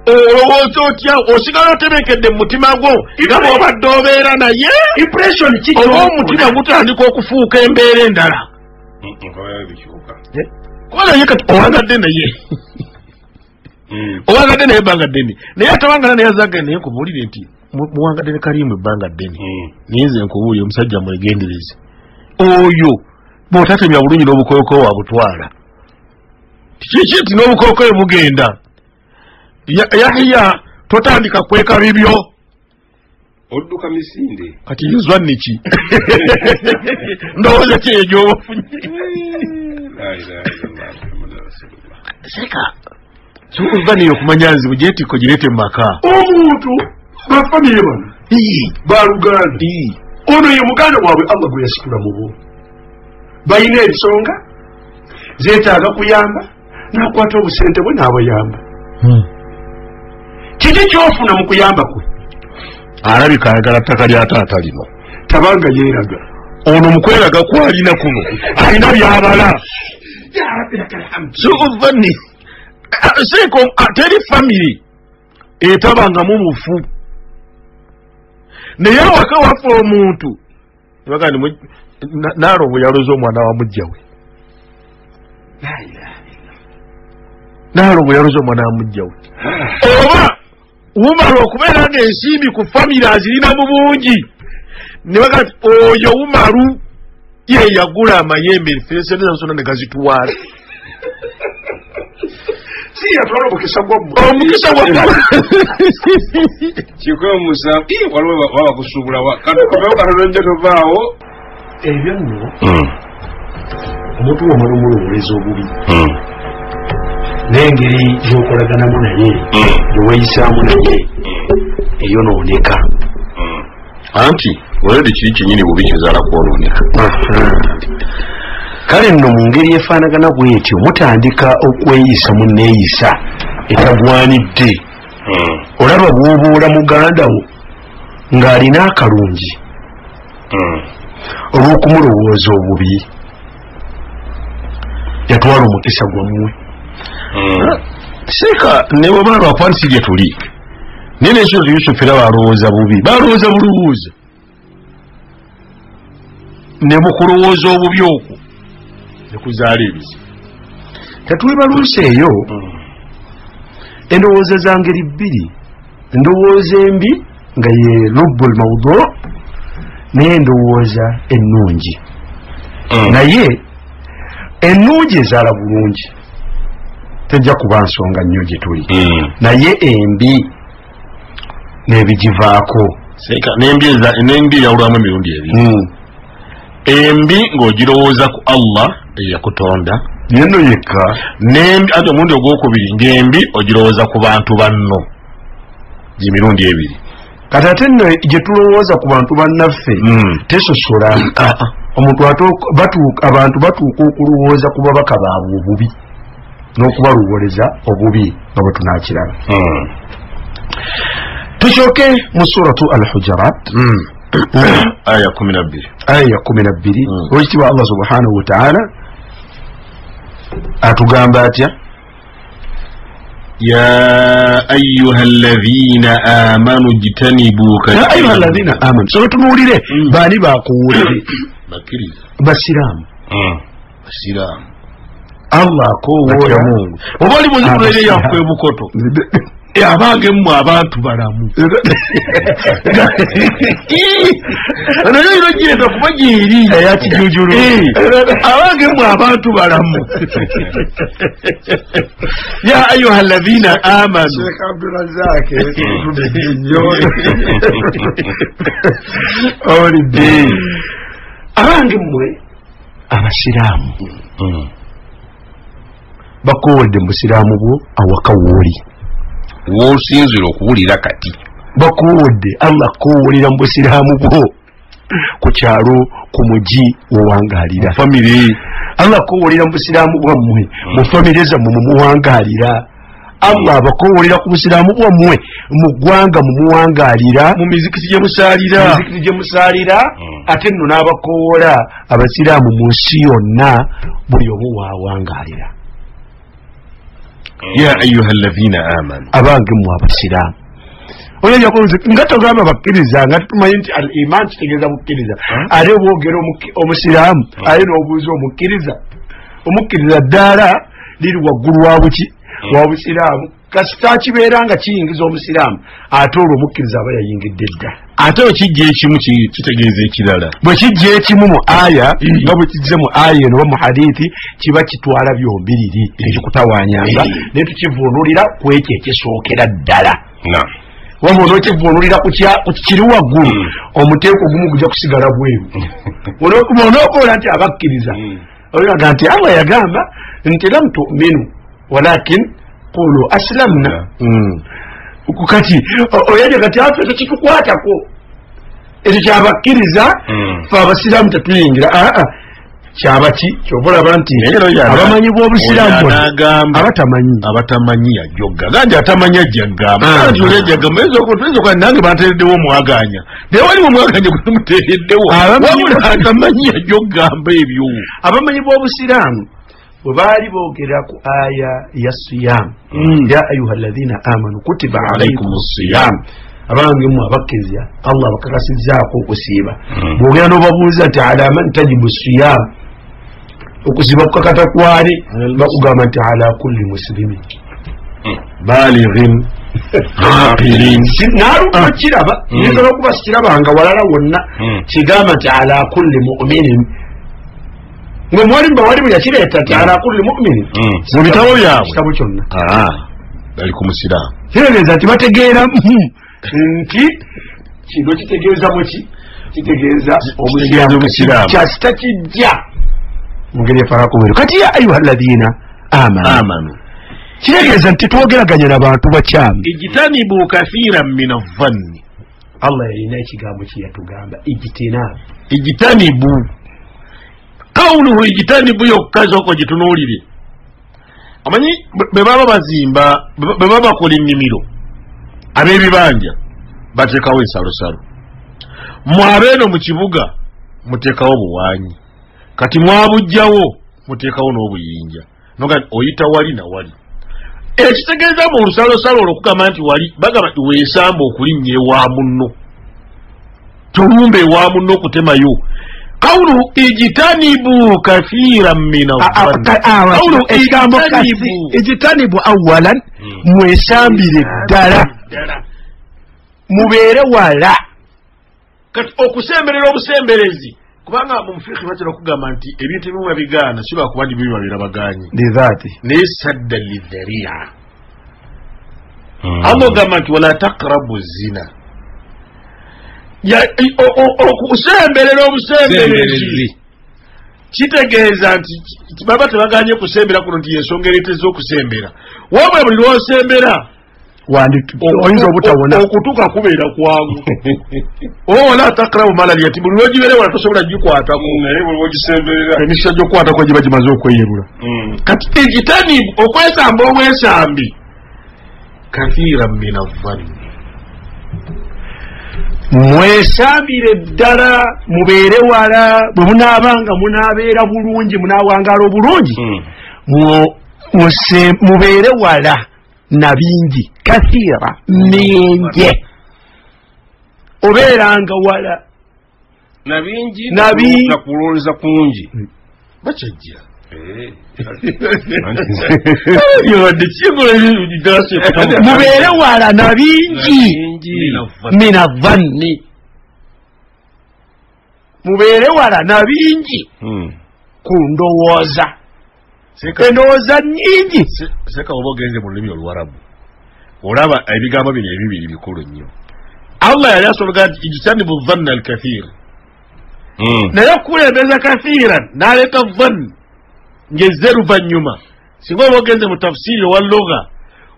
S3: olowooza otya osigala otebekedde mu mutima gwo nga bw'obadde obeera naye impression oba omutima gutandika okufuuka embeera endala kubanga ye kati owangadde naye owangadde naye ebbanga ddene naye atawangana naye azagga naye nkubuulire nti muwangadde ne Karimu ebbanga ddene naye nze nkubuulire omusajja mwegendereze oyo bw'otatemya bulungi n'obukookoo wabutwala kiki nti n'obukookoo bugenda Yahya totandika kweka bibyo
S1: odduka misinde
S3: kati yuzwa niki ndowooza kyejo seka kyokuvaniyo okumanya nzibu gyetiko girete mu maka omuntu bafamire bano baluganda ono ye muganda waabwe Allah gwe yasikula mu bo balina ensonga zeetaaga kuyamba n'akwata obusente bwe n'abayamba kiki kyofuna mu kuyamba kwe alabika ayagala ttaka lya taata lino tabanga yeeraga ono mukweraga kwalina kuno alina byabala suuvani seeko teri famire etabangamu mufu naye awaka wafa omuntu ebaga Naalongo yaloza omwana wa mujjawe Naalongo yaloza omwana wa mujjawe oba wumala okubeera nga ensimbi ku famire azirina mu bungi ne baga oyo wumalu ye yagula amayembe efeesenezasona ne gazituwaala si yatwala omukisa
S1: kikomusa waliwo waba kusuubula katokatonja tovaawo
S3: ebyo nno omuntu womala omulowoleza obubi n'engeri y'okolaganamu naye yeweeyisaamu naye eyonooneka
S2: anti oledi kiri kyenyini bubi kizaala kwonooneka
S3: kale nno mu ngeri efaanagana bw'etyo mutandika okweyisa mu neeyisa etagwanidde olaba bw'obuula muganda wo ng'alina akalungi olw'okumulowooza obubi yatwala omukisa gwammwe
S2: seeka ne bwe baalwa kwanisi gye tuli naye n'ekiro Yusufu era balowooza bubi balowooza bulowooza ne mu kulowooza obubi okwo ne kuzaala ebizibu
S3: tetwebaluusa eyo endowooza za ngeri bbiri endowooza embi nga ye lubbul mawdu naye endowooza ennungi naye ennungi ezaala bulungi tejja kuba nsonga nnyo gye tuli naye embi n'ebigivaako
S2: n'embi yawulwamu emirundi ebiri embi ng'ogirowooza ku Allah eyakutonda
S3: yenno yekka
S2: n'embi ate omurundi ogwokubiri ng'embi ogirowooza ku bantu banno gy'emirundi ebiri
S3: kati ate nno gye tulowooza ku bantu bannaffe tesosola omuntu abantu batuuka okulowooza ku babaka baabwe obubi n'okubalowoleza obubi nga bwe tunaakiraba tukyoke mu suratu al-Hujurat
S2: aya 12
S3: owekitiibwa Allah subhanahu wa ta'ala atugamba atya
S2: ya ayyuha alladhina amanu ijtanibu
S3: ya ayyuha alladhina amanu so tunuulire baani bakuwulire
S2: bakiriza
S3: basiraamu Allah akowoola
S2: Mungu oba oli muzibulere yaffe bukoto abange mu abantu balamu nayo ino gireka kuba gyeri
S3: eyakijujulu
S2: abange mu abantu balamu ya ayuha alladhina amanu
S3: Sheikh Abdulrazak olidde abange mmwe abasiraamu bakowadde mu busiraamu bwo awaka wooli
S1: w'osinzira okuwulira kati
S3: bakowadde Allah kowulira mu busiraamu bwo ku kyalo ku mugi wowangaalira
S2: famire
S3: Allah kowulira mu busiraamu bwammwe mu famire zammwe mumuwangaalira Allah abakowulira ku busiraamu bwammwe mu ggwanga mumuwangaalira
S2: mu mizikiti gye musaalira
S3: ate nno n'abakoola abasiraamu mu nsi yonna buli omu waawangaalira
S2: ya ayuha alladhina amanu
S3: abange mu abasiraamu oyo yakoze nga togamba bakkiriza nga tumanyi nti al iman kitegeeza bukkiriza ate bwogera omusiraamu aye n'obuuza omukkiriza ddaala liri waggulu wa buki wa busiraamu kasita kibeera nga kiyingiza omusiraamu ate olwo omukkiriza aba yayingidde dda
S2: ate okijja ekimu kitegeeza ekirala
S3: bwe kijja ekimu mu aya nga bwe kijze mu aya eno oba mu hadithi kiba kitwala byombiriri ekikutawaanyanga naye tukivuunulira ku ekyo ekisookera ddala waba onookivuunulira ku kiri waggulu omuteeko ogumu gujja kusigala bweru onookola nti abakkiriza olaga nti Allah yagamba nti lam tu'minu walakin qulu aslamna kati oyaje kati afe tekitukwatako ekyo kyabakkiriza fe abasiraamu tetuyingira kyabaki kyobalaba nti abamanyi bw'obusiraamu abatamanyi
S2: yajogga ganja atamanyi ajjagamba olejjagamba ezokotuezoka nange bantereddewo omwaganya naye waliwo omwaganya gwemutereddewo wabula atamanyi yajoggamba ebyo
S3: abamanyi bw'obusiraamu bwe baali boogera ku aya ya siyaamu ya ayuha alladhina amanu kutiba alaikum siyaamu abange mu abakkiriza Allah bakakasizzaako okusiiba bwogera n'obabuuza nti ala man tajibu siyaamu okusiba kukakata kwali bakugamba nti ala kulli muslimin balighin aqilin naaluma kiraba yinza okuba sikirabanga walala wonna kigamba nti ala kulli mu'minin mwe mwalimu bawalimu yakireeta nti ala kulli mu'minin
S2: mu bitabo byabwe
S3: kitabo kyonna
S2: bali ku musiraamu
S3: kiregeeza nti bategeera nti kino kitegeeza muki kitegeeza omusiraamu kyasita kijja mungeri efarakuweru kati ya ayuha alladhina amanu kiregeeza nti twogeraganya n'abantu bakyamu
S2: ijtanibu kathiran min adh-dhanni
S3: Allah yalina ekigambo kye yatugamba
S2: ijtanibu qawluhu ijtanibu yokkaza okwo gitunuulire amanyi bwe baba bazimba bwe baba bakola ennimiro ab'ebibanja bateekawo ensalosalo mwabeeno mu kibuga muteekawo buwaanyi kati mwabujjawo muteekawo n'obuyinja noga oyita wali na wali ekitegeeza mu lusalosalo olwo kugamba nti wali bagamba nti weesamba okulinnya ewa munno tolumba ewa munno okutemayo qawlu ijtanibu kathiran min qawlu ijtanibu awalan mwesambire ddala mubeere wala kati okusemberera obusemberezi kubanga mu mufiiki batera okugamba nti ebintu ebimu babigaana si lwakuba ndi bibi babeera baganye naye sadda lidharia amugamba nti wala taqrabu zina okusemberera obusemberezi kitegeeza nti baba tebaganye kusembera kuno nti yensonga ereeteza okusembera wabula buli lwosembera oyinza obutawona okutuuka kubeera kwangu oba wala takrabu mala lyati buli lwogibeera wala tosobola gikwatako naye buli lwogisemberera emikisa gy'okukwatako giba gimaze okweyerula kati ejitanibu okwesamba obwesambi kathiran min adh-dhanni mwesambire ddala mubeere wala bwe munaabanga munaabeera bulungi munaawangaala obulungi mubeere wala nabingi kathira mingi obeeranga wala
S1: nabingi nakulowooza kungi
S2: bakyajja
S3: mubeere wala na bingi mina dhanni mubeere wala na bingi ku ndowooza endowooza nnyingi
S2: seka oba ogenze mu lulimi Oluwarabu olaba ebigambo bino ebibiri bikulu nnyo Allah yali asobola nti ijtanibu dhanna alkathir naye okukulembeza kathiran n'aleeta dhanni ngezze luvannyuma singa oba ogenze mu tafsiri owa lugha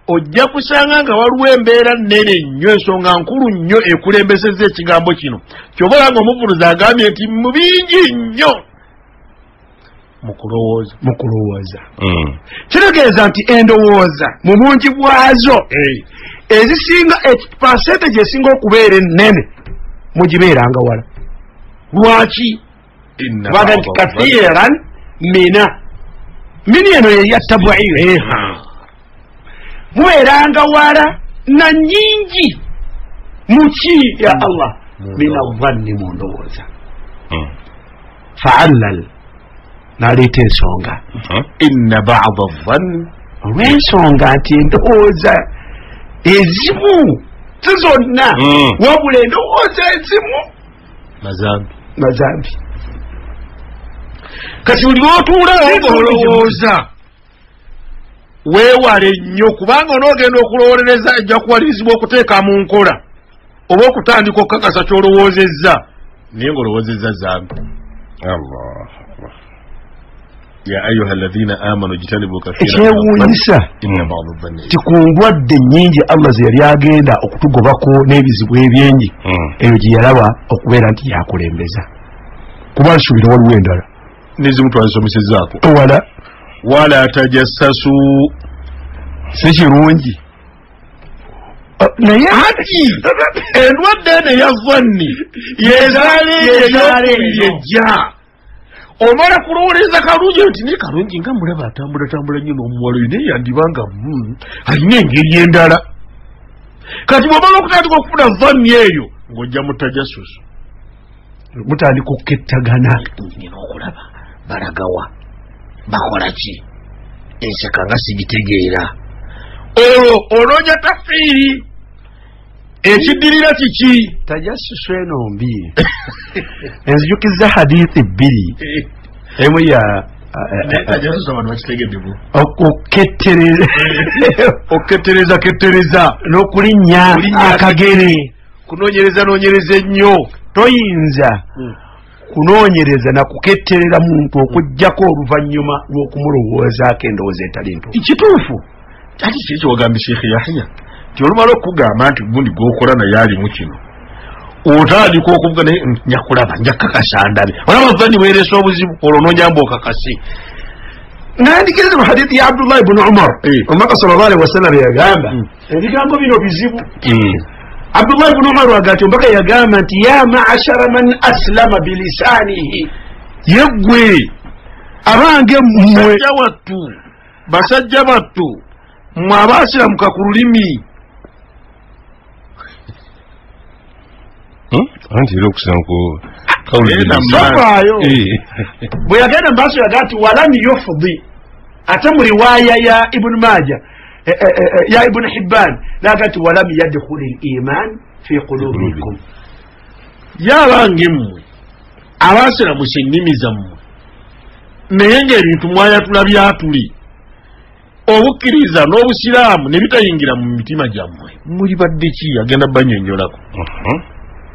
S2: ojja kusanga nga waliwo embeera nnene nnyo ensonga nkulu nnyo ekulembesezza ekigambo kino kyoba olanga omuvunuzi agambye nti mu bingi nnyo mu kulowooza kitegeeza nti endowooza mu bungi bwazo ezisinga percentage esinga okubeera ennene mugibeeranga wala lwaki baga nti kathiran mina mini eno yeyatabwaire mubeeranga wala na nyingi muki ya Allah mina dhanni mu ndowooza faallal n'aleeta ensonga inna ba'da dhanni olw'ensonga nti endowooza ezimu si zonna wabula endowooza ezimu mazambi kati buli lw'otuulawo olowooza weewale nnyo kubanga onoogenda okulowolereza ejja kuwalirizibwa okuteeka mu nkola oba okutandika okukakasa ky'olowoozezza naye ng'olowoozezza zambi ya ayuha alladhina amanu jitanibu kathiran
S3: ekyewuunyisa ti ku ndwadde nnyingi Allah ze yali agenda okutugobako n'ebizibu ebyenyi eyo gye yalaba okubeera nti yakulembeza kuba nsuubira waliwo endala
S2: nezimu twazisomesezzaako wala tajassasu
S3: si kirungi naye
S2: ati endwadde eno ya dhanni yezaale ejja omala kulowooleza kalungi nti naye kalungi nga mulaba atambula nnyo n'omuwala oyo naye yandibanga alina engeri endala kati bw'omala okutandika okufuna dhanni eyo ng'ojja mu tajassusu
S3: mutandika okukettagana
S2: n'okulaba balagawa bakola ki enseka nga sigitegeera olwo onoonya tafiiri ekiddirira kiki
S3: tajassusu eno mbi enzijukizza hadithi bbiri emu ya okukettereza n'okulinnya akagere
S2: kunoonyereza ennyo
S3: toyinza kunoonyereza na kuketterera muntu okuggyako oluvannyuma lw'okumulowoozaako endowooza etali ntuufu
S2: kituufu ati kiri kyewagambye Sheikh Yahya nti olumala okukugamba nti gundi gwokola naye alimu kino otandika okuvuga naye njakulaba njakakasa ndabe olaba dhanni weereesa obuzibu olwo n'onyamba okakasi
S3: nandikiriza mu hadithi ya Abdullah ibn Umar omubaka sallallahu alaihi wasallam yagamba ebigambo bino bizibu Abdullah ibn Umar wagati omubaka yagamba nti ya ma'ashara man aslama bilisanihi
S2: yeggwe abange mmwe basajja battu mmwe abaasiramuka ku lulimi
S1: anti era okusanku
S3: kawulirizayo bwe yagenda mu maaso yaga nti walam yufdi ate mu riwaaya ya Ibn Majah ya Ibn Hibban naga nti walam yadkhul al-iman fi qulubikum
S2: yabange mmwe abaasiramusa ennimi zammwe naye ng'ebintu mwayatula byatuli obukkiriza n'obusiraamu ne bitayingira mu mitima gyammwe muli badde ki agenda banyonyolako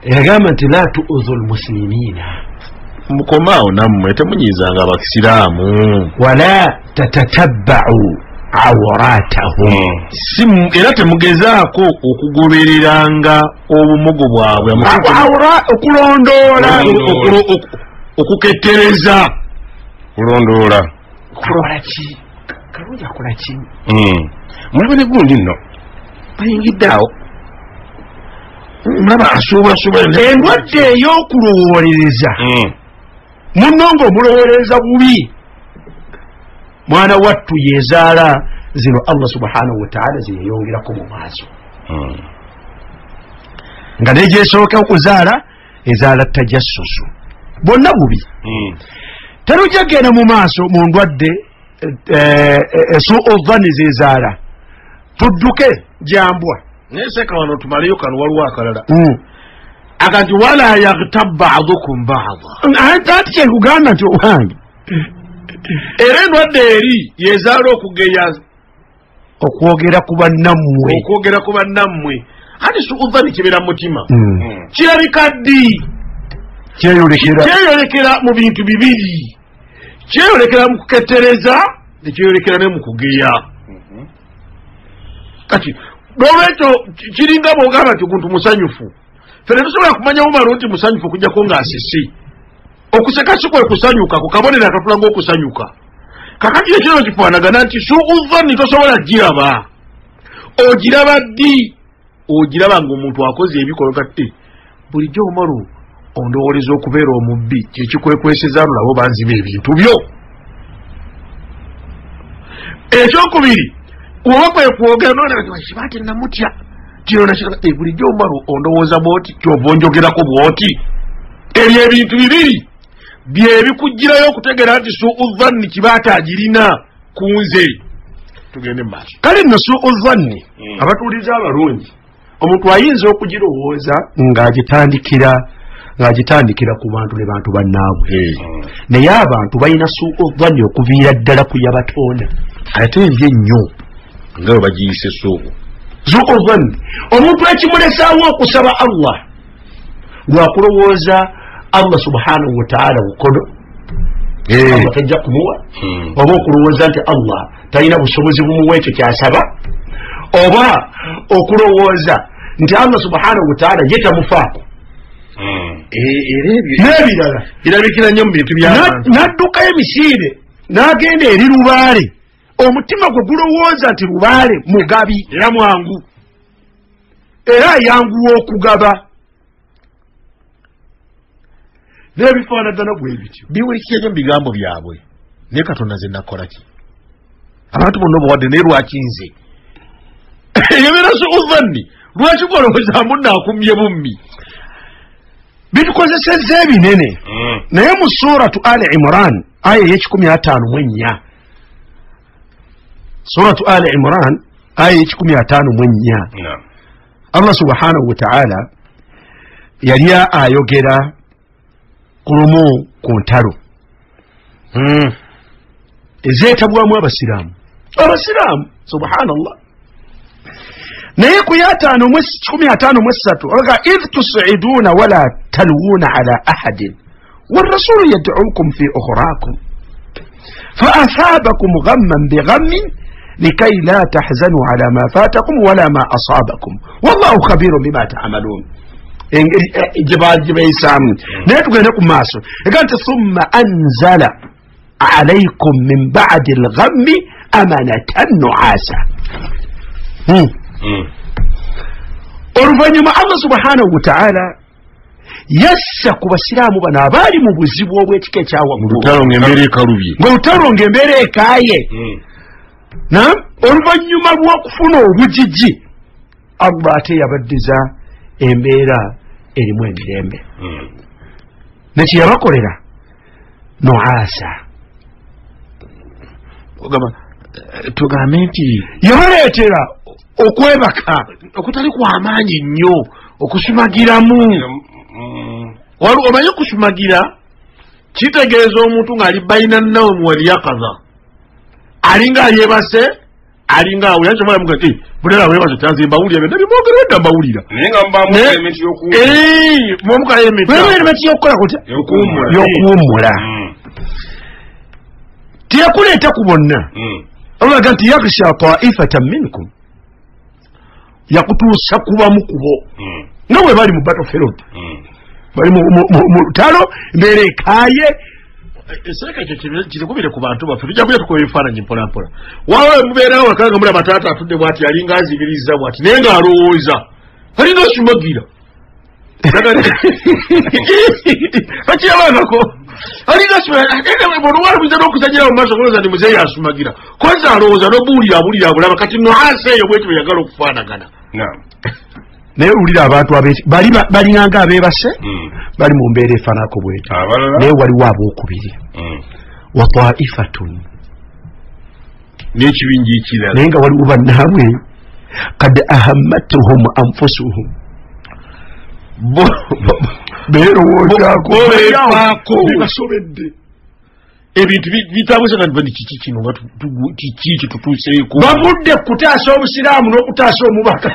S3: yagamba nti la tu'udhu lmuslimina
S2: mukomaawo nammwe temunyizanga abasiraamu
S3: wala tatatabba'u awratahum
S2: era temugezaako okugobereranga obumugo bwabwe
S3: okulondoola
S2: okukettereza
S1: kulondoola
S3: kukola ki kalungi akola ki
S1: mulaba ne gundi nno
S2: bayingidde awo mulaba asuubula
S3: endwadde ey'okulowolereza munno ng'omulowolereza bubi mwana wattu yezaala zino Allah subhanahu wa ta'ala zeyeyongerako mu maaso nga n'egyesooka okuzaala ezaala tajassusu bonna bubi terujagenda mu maaso mu ndwadde su'u dhanni zezaala tudduke jambwa
S2: neseka wano tumaleyo kano waliwo akalala akati wala yaghtab ba'dukum ba'dha
S3: ati kyekugamba nti owange
S2: era endwadde eri yezaala okugeya
S3: okwogera ku bannammwe ati su'u dhanni kibeera mu mutima kirabika ddi kyeyolekera mu bintu bibiri kyeyolekera mu kukettereza nekyeyolekera ne mu kugeya kati n'olwekyo kiringa bwogamba nti omuntu musanyufu fene tusobola kumanya mumalo nti musanyufu okujjako ng'asese okuseka si kwe kusanyuka kukabonera akatula ng'okusanyuka kakati ekiro kifaanagana nti su'u dhanni tosobola giraba ogiraba ddi ogiraba ng'omuntu akoze ebikolwa kati bulijjo omalo ondowoleza okubeera omubbi kyekikwekweseza nolabo banziba ebintu byo ekyokubiri oba kwekwogera nolabakibate namutya bulijjo omalo ondowooza bwoti kyova onjogerako bwoti ebyo ebintu bibiri byebikugirayo okutegeera nti su'u dhanni kibaate agirina ku nze tugende mumaaso kale nno su'u dhanni abatuuliza abalungi omuntu ayinza okugirowooza ng'agitandikira ku bantu ne bantu bannaabwe naye abantu balina su'u dhanni okuviira ddala ku yabatonda
S2: ate mbi ennyo nga bwe bagiyise su'u
S3: dhanni omuntu ekimulesaawo okusaba Allah lwakulowooza Allah subhanahu wa ta'ala bukodo Allah tajja kumuwa oba okulowooza nti Allah talina busobozi bumuwa ekyo kyasaba oba okulowooza nti Allah subhanahu wa ta'ala ye tamufaako n'ebirala
S2: birabikira nnyo mu bintu by'abantu
S3: n'addukayo emisiire n'agenda eri lubaale omutima gwe gulowooza nti lubaale mugabi
S2: era mwangu
S3: era ayanguwa okugaba n'ebifaanagana bwe bityo
S2: biwulikira nnyo mu bigambo byabwe naye Katonda nze nakola ki abantu bonna obawadde naye lwaki nze eyobeera su'u dhanni lwaki gwolowooza munno akumye bummi
S3: bitukozesezza ebinene naye mu suratu Ali Imran aya ye-154 suratu Ali Imran aya ye-154 Allah subhanahu wa ta'ala yali ayogera ku lumu ku ntalo ezeetabwamu abasiraamu subhanallah naye ku ya-153 olaga idh tus'iduna wala talwuna ala ahadin warrasulu yad'ukum fi ukhrakum فأثابكم غما بغم لكي لا تحزنوا على ما فاتكم ولا ما أصابكم والله خبير بما تعملون جبال سام نتقول ماسو قالت ثم أنزل عليكم من بعد الغم أمنة نعاسا oluvannyuma Allah subhanahu wa ta'ala yassa ku basiraamu bano abaali mu buzibu obw'ekika ekyawaggulu ng'olutalo ng'embeera ekaaye oluvannyuma lw'okufuna obugigi Allah ate yabaddiza embeera erimu emirembe nekye yabakolera noasa
S2: tugambe nti
S3: yabaleetera okwebaka
S2: okutali kw'amaanyi nnyo okusumagiramu omanyi okusumagira kitegeeza omuntu ng'ali bayina nawe muwaliyakaza alinga ayebase alinga awulira nkyomala muga ti bulera webase kyanze mbawulira byonna bimwogera edda mbawulira
S1: naye nga mubaamuka emiti
S3: mwomukayo emiti yokukola kutya yokuwummula teyakuleeta ku bonna olaga nti yaghsha ta'ifatan minkum yakutuusa kubamu kubo nga bwe bali mu battlefield bali mu lutalo mbeera ekaaye
S2: esereka ekyo kirekubire ku bantu baffe tujja kuja tukola ebifaananyi mpolampola waawe mubeerawo wakanga mulaba taata atudde bw'ati alinga azibiriza bw'ati naye ng'alowooza alinga asumagira akiyabangako alinga asumagira n'okuzanyira mu maaso kulowooza ndi muzeeyi asumagira koza alowooza n'obuwulira abulira abulaba kati noasa eyo bwekyo bwe yagala okufaanagana
S3: naye ulira abantu balinanga abeebase bali mu mbeera efaanako bwetyo naye waliwo abookubiri wa taifatun
S2: n'ekibinja ekirala
S3: naye nga waliwo bannaabwe kad ahammatuhum anfusuhum beerowoozaako bibasobedde
S2: ebintu bitambuse nga bani kiki kino nga kiki kitutuuseeko
S3: bavudde kutaasa obusiraamu n'okutaasa omubaka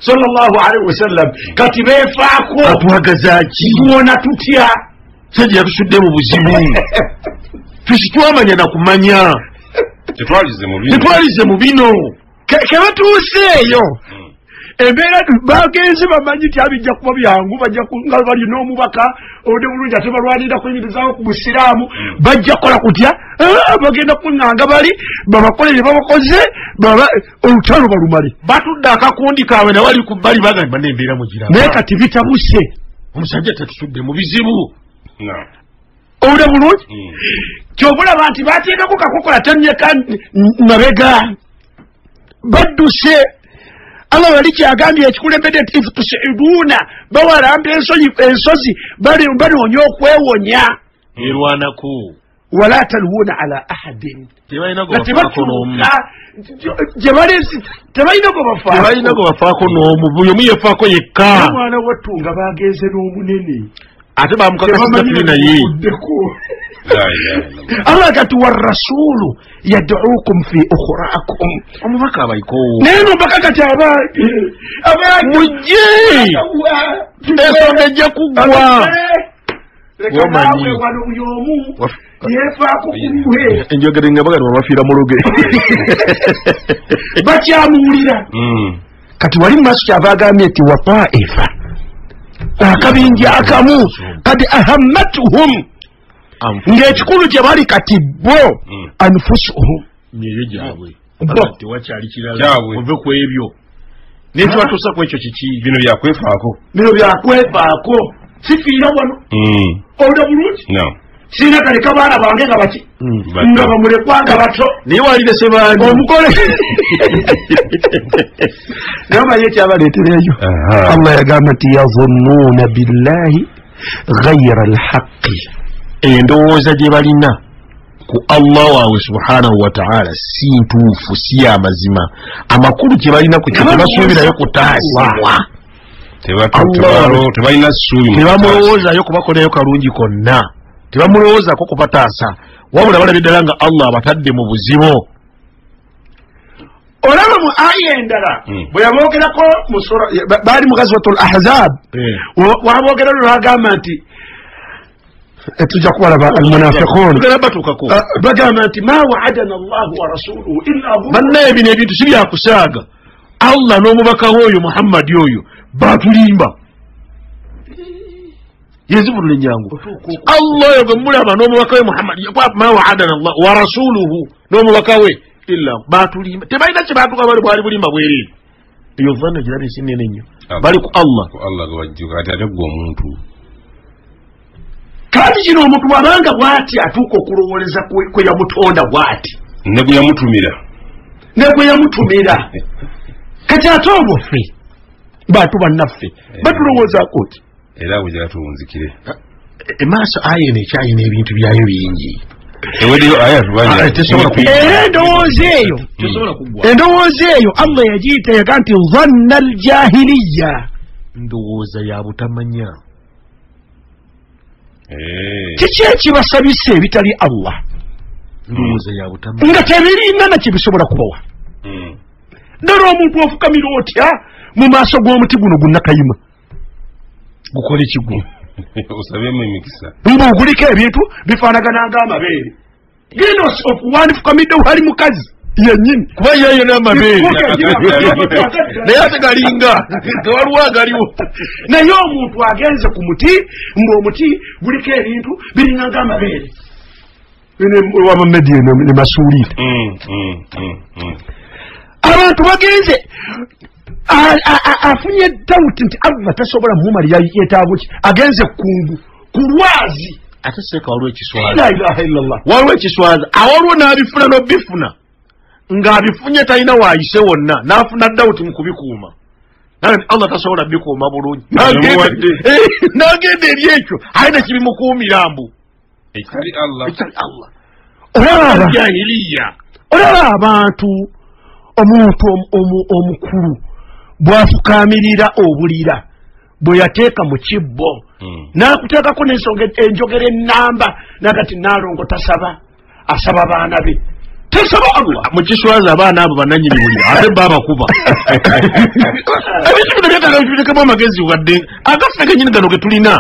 S3: sallallahu alaihi wasallam kati beefaako
S2: atwagazaki
S3: tuwona tutya
S2: sajja yatusudde mu buzibu tukitwamanya nakumanya tetwalize mu bino kebatuuseeyo embeera bagenzi bamanyi nti abijja kuba byangu bajja nga bali n'omubaka ode bulungi ate balwanira kuyimirizawo ku busiraamu bajja kukola kutya bagenda kuŋŋanga bali babakole bye babakoze olutalo balumale batudde akakundi kaabwe nawali ku bbali bagamba n'embeera mugiraba
S3: naye kati bitabuse
S2: omusajja tatusudde mu bizibu
S3: ode bulungi kyobulaba nti bateekako kakokola tanyeka mabega badduse Allah wali kyagambye ekikulembedde nti tusiduuna bawalamba ensozi banoonya okwewonya
S2: erwanako
S3: wala talwuuna ala ahadin tebalina go
S2: bafaako n'omu buli omu yefaako yekka
S3: omwana wattu nga bagenze n'omunene
S2: ate bamukakasiza tuli naye
S3: Allah gati warasulu yad'ukum fi ukhrakum
S2: omubaka abalikoowo
S3: naye nomubaka kati
S2: mujje ensonga ejja kuggwa
S3: womanyi wano yomu yefaako kumwe
S2: enjogere nga bagati babafiira muluge
S3: bakyamuwulira kati wali mu maaso kyava agambye nti wa taifa akabinja akamu kad ahammatuhum ng'ekikulu gye bali kati bo anfusuhum
S2: myoyo gyabwe tewakyali kirala ove ku ebyo nekyatuusa ku ekyo kiki
S1: bino
S3: byakwefaako sifiira wano olda bulungi sirina kaleka baana bange nga baki nga bamulekwa nga bato
S2: naye walirese bangi
S3: omugole naye omanyi ekyabaleetera eyo Allah yagamba nti yazunnuuna billahi ghayra alhaqi
S2: endowooza gye balina ku Allah waabwe subhanahu wataala si ntuufu si amazima amakulu gye balina ku kyo tebasuubirayo kutaasibwa tebamulowoozayo kubakoleyo kalungi konna tebamulowoozako kubataasa wabula balabye ddala nga Allah abatadde mu buzibu
S3: olaba mu aya endala bwe yaboogerako baali mu ghazwatul ahzab waboogera lwagamba nti tujja kubalaba almunafiqun bagamba nti ma waadana allahu wa rasuluhu illa
S2: bannaye bino ebintu si byakusaaga Allah n'omubaka w'oyo Muhammadi oyo batulimba yezibulula enyangu Allah oyo gwe mulaba n'omubaka we Muhammadi ma waadana allah wa rasuluhu n'omubaka we illa batulimba tebalina kye batuka bali bulimba bwereere eyo vanna giraba esinene nnyo bali ku Allah
S1: gawajjuka ati ate gwe omuntu
S3: kandi kino omuntu bwabanga bw'ati atuuka okulowooleza kwe yamutonda bw'ati
S1: ne gwe yamutumira
S3: kati ate obwo ffe bantu bannaffe batulowoozaako ki
S1: era bwe gyatuwunzikire
S2: emaaso ayina ekyayina ebintu byayo bingi
S3: era endowooza eyo Allah yagiyita yaga nti zanna aljahiliya
S2: ndowooza ya butamanya
S3: kiki ekibasabisa ebitali Allah
S2: ndowooza ya butamanya
S3: nga tebirina nakye bisobola kubawa ddala omuntu ofukamira otya mu maaso g'omuti guno gunnakayima gukola ekigwo
S1: osabemu emikisa
S3: mbuguliko ebintu bifaanagana ng'amabeere genda okuwandifukamidde wali mukazi yennyini
S2: kuba yeyo n'amabeere naye ate galinga nga waliwo agaliwo
S3: naye omuntu agenze ku muti ng'omuti guliko ebintu birina ng'amabeere wamamediye ne masuulire abantu bagenze afunye dawuti nti Allah tasobola mumumalira yeetaago ki agenze kungu ku lwazi
S2: ate seeka waliwo ekiswaza
S3: la ilaha illallah
S2: waliwo ekiswaza awaliwo n'abifuna n'obifuna ng'abifunye talina waayise wonna n'afuna dawuti mu kubikuuma nani Allah tasobola bikuuma bulungi nagenda eri ekyo ayina kibimukuumira mbu
S1: ekitali Allah
S3: olaba abantu omuntu omukulu bwafukamirira obulira bwe yateeka mu kibbo n'akuteekako n'ensonga enjogera ennamba nagati naalongo tasaba asaba baana be tesaba Allah
S2: mu kiswaza abaana abo bananyini bulira ate babakuba ebintu bino byetaaga bitekemu amagezi wadde agafe genyini gano ge tulina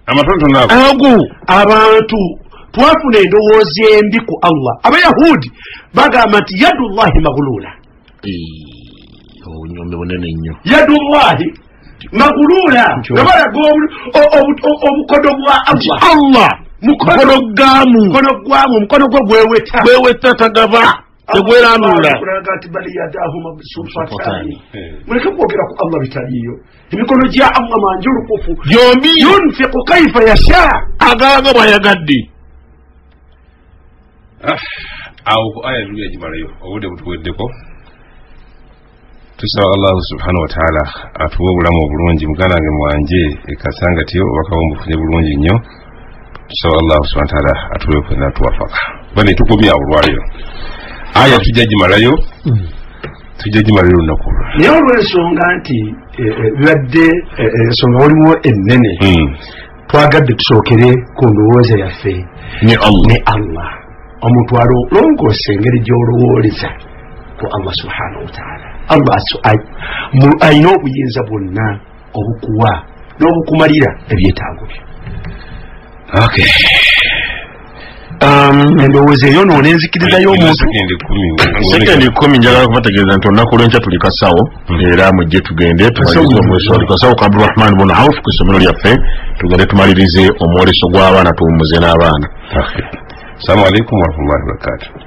S1: amatono
S3: ago abantu twafuna endowooza embi ku Allah abayahudi bagamba nti yadullahi maghlula
S2: obunyombe bunene nnyo
S3: yadullahi maghlula nabalaga obukodo bwa Allah mukono gwamu omukono gwe gweweta
S2: tagaba tegweranula
S3: muleke kwogera ku Allah bitaliyo emikono gya Allah manjulukufu
S2: yombi
S3: yunfiqu kaifa yasha
S2: agaga bwayagadde
S1: awo ku aya lulu yagimalayo obudde butuweddeko tusaba Allahu subhanahu wa ta'ala atuwe obulamu obulungi muganange mwanje ekasanga tiyo bakawombufunye bulungi nnyo tusaba Allahu subhanahu wa ta'ala atuwe kwena tuwafaka bane tukumya olwaliro aya tujagimalayo lunaku
S3: naye olw'ensonga nti bibadde ensonga waliwo ennene twagadde tusookere ku ndowooza yaffe
S2: ne
S3: Allah omuntu alongoose engeri gy'olowooleza ku Allah subhanahu wa ta'ala Allah ayina obuyinza bwonna obukuwa n'obukumalira ebyetaago byo endowooza eyo noona enzikirizayo omuntu
S2: sekendi 10 njagala kubategeeza nti olunaku lw'enkya tuli kasawo era mujje tugende tumalirize omweso tuli kasawo ka Abdurrahman bun Auf ku ssomero lyaffe tugende tumalirize omwoleso gw'abaana tuwummuze n'abaana.
S1: Assalamu alaikum warahmatullahi wabarakatuh.